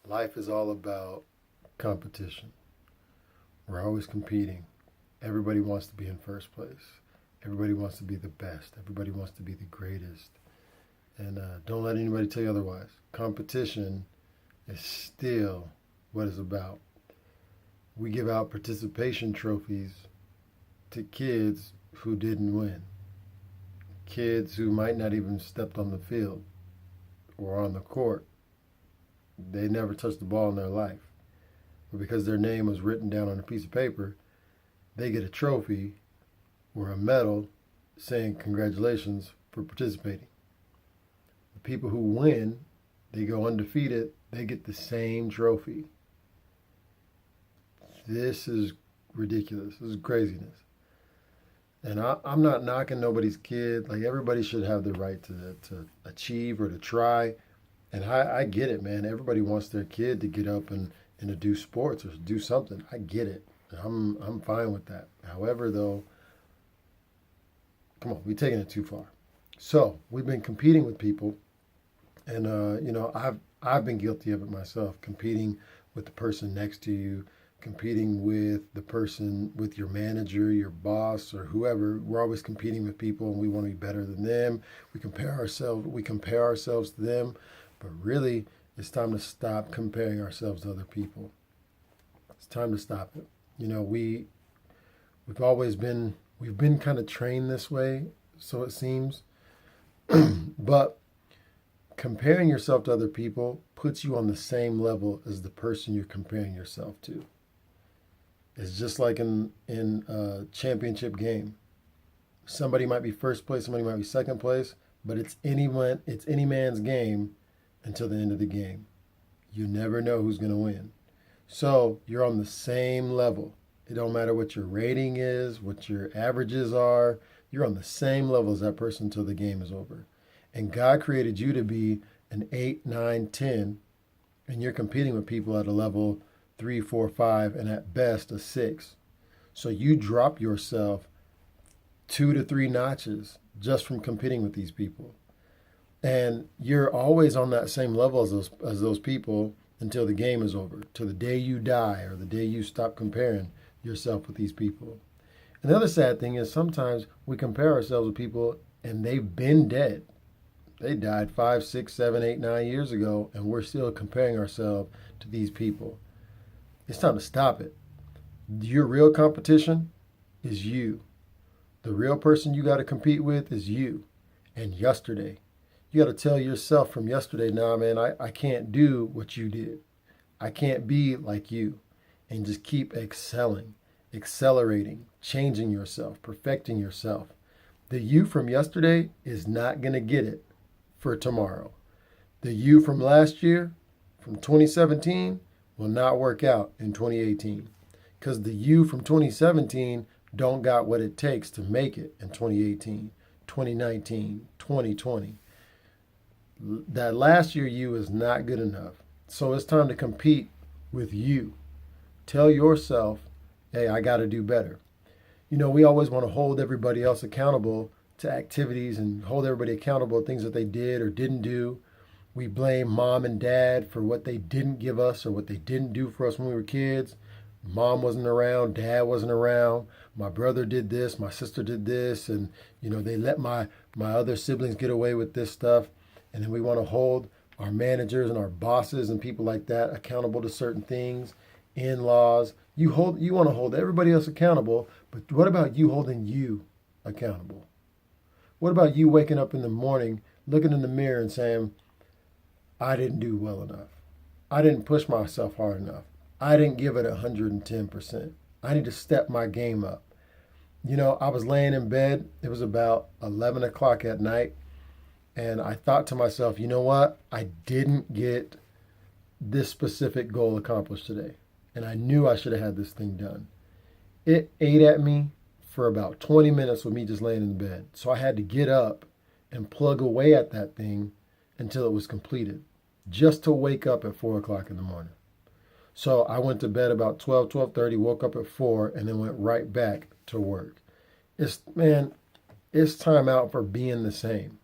Life is all about competition. We're always competing. Everybody wants to be in first place. Everybody wants to be the best. Everybody wants to be the greatest. And don't let anybody tell you otherwise. Competition is still what it's about. We give out participation trophies to kids who didn't win, kids who might not even stepped on the field or on the court. They never touched the ball in their life. But because their name was written down on a piece of paper, they get a trophy or a medal saying congratulations for participating. The people who win, they go undefeated, they get the same trophy. This is ridiculous. This is craziness. And I'm not knocking nobody's kid. Like, everybody should have the right to achieve or to try. And I get it, man. Everybody wants their kid to get up and to do sports or do something. I get it. I'm fine with that. However, though, come on, we're taking it too far. So we've been competing with people, and I've been guilty of it myself, competing with the person next to you, competing with the person, with your manager, your boss, or whoever. We're always competing with people, and we want to be better than them. We compare ourselves to them, but really, it's time to stop comparing ourselves to other people. It's time to stop it. We've been kind of trained this way, so it seems. But comparing yourself to other people puts you on the same level as the person you're comparing yourself to. It's just like in a championship game. Somebody might be first place, somebody might be second place, but it's any man's game until the end of the game. You never know who's going to win. So you're on the same level. It don't matter what your rating is, what your averages are. You're on the same level as that person until the game is over. And God created you to be an 8, 9, 10, and you're competing with people at a level 3, 4, 5, and at best a 6. So you drop yourself 2 to 3 notches just from competing with these people. And you're always on that same level as those people until the game is over, till the day you die or the day you stop comparing yourself with these people. And the other sad thing is sometimes we compare ourselves with people and they've been dead. They died 5, 6, 7, 8, 9 years ago, and we're still comparing ourselves to these people. It's time to stop it. Your real competition is you. The real person you got to compete with is you and yesterday. You got to tell yourself from yesterday, nah, man, I can't do what you did. I can't be like you. And just keep excelling, accelerating, changing yourself, perfecting yourself. The you from yesterday is not going to get it for tomorrow. The you from last year, from 2017, will not work out in 2018. Because the you from 2017 don't got what it takes to make it in 2018, 2019, 2020. That last year you is not good enough. So it's time to compete with you. Tell yourself, hey, I got to do better. We always want to hold everybody else accountable to activities and hold everybody accountable to things that they did or didn't do. We blame mom and dad for what they didn't give us or what they didn't do for us when we were kids. Mom wasn't around, dad wasn't around, my brother did this, my sister did this, and they let my other siblings get away with this stuff. And then we want to hold our managers and our bosses and people like that accountable to certain things, in-laws. You want to hold everybody else accountable, but what about you holding you accountable? What about you waking up in the morning, looking in the mirror and saying, I didn't do well enough. I didn't push myself hard enough. I didn't give it 110%. I need to step my game up. I was laying in bed. It was about 11 o'clock at night. And I thought to myself, you know what? I didn't get this specific goal accomplished today. And I knew I should have had this thing done. It ate at me for about 20 minutes with me just laying in the bed. So I had to get up and plug away at that thing until it was completed, just to wake up at 4 o'clock in the morning. So I went to bed about 12:30, woke up at 4, and then went right back to work. It's time out for being the same.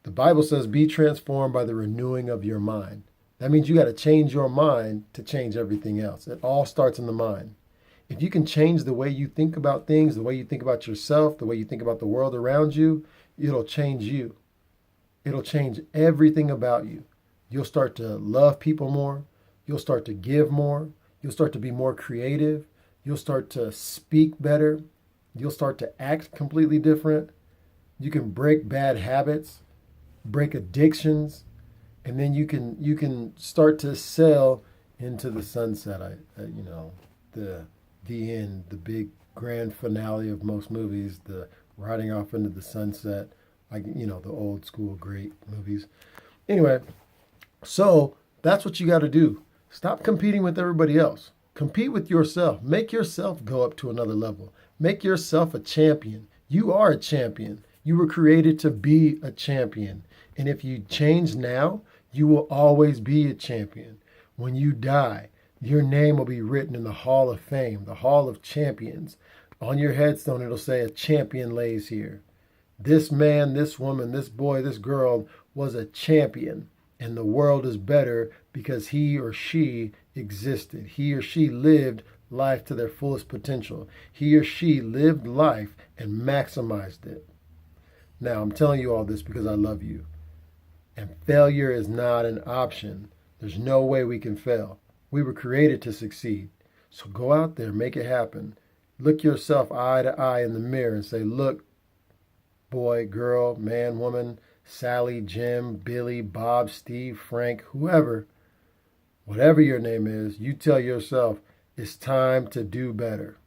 The Bible says, be transformed by the renewing of your mind. That means you got to change your mind to change everything else. It all starts in the mind. If you can change the way you think about things, the way you think about yourself, the way you think about the world around you, it'll change you. It'll change everything about you. You'll start to love people more. You'll start to give more. You'll start to be more creative. You'll start to speak better. You'll start to act completely different. You can break bad habits, break addictions, and then you can start to sail into the sunset. The end, the big grand finale of most movies, the riding off into the sunset, like the old school great movies. Anyway, so that's what you got to do. Stop competing with everybody else. Compete with yourself. Make yourself go up to another level. Make yourself a champion. You are a champion. You were created to be a champion. And if you change now, you will always be a champion. When you die, your name will be written in the Hall of Fame, the Hall of Champions. On your headstone, it'll say, "A champion lays here." This man, this woman, this boy, this girl was a champion. And the world is better because he or she existed. He or she lived life to their fullest potential. He or she lived life and maximized it. Now, I'm telling you all this because I love you. And failure is not an option. There's no way we can fail. We were created to succeed. So go out there, make it happen. Look yourself eye to eye in the mirror and say, "Look, boy, girl, man, woman, Sally, Jim, Billy, Bob, Steve, Frank, whoever, whatever your name is, you tell yourself, it's time to do better."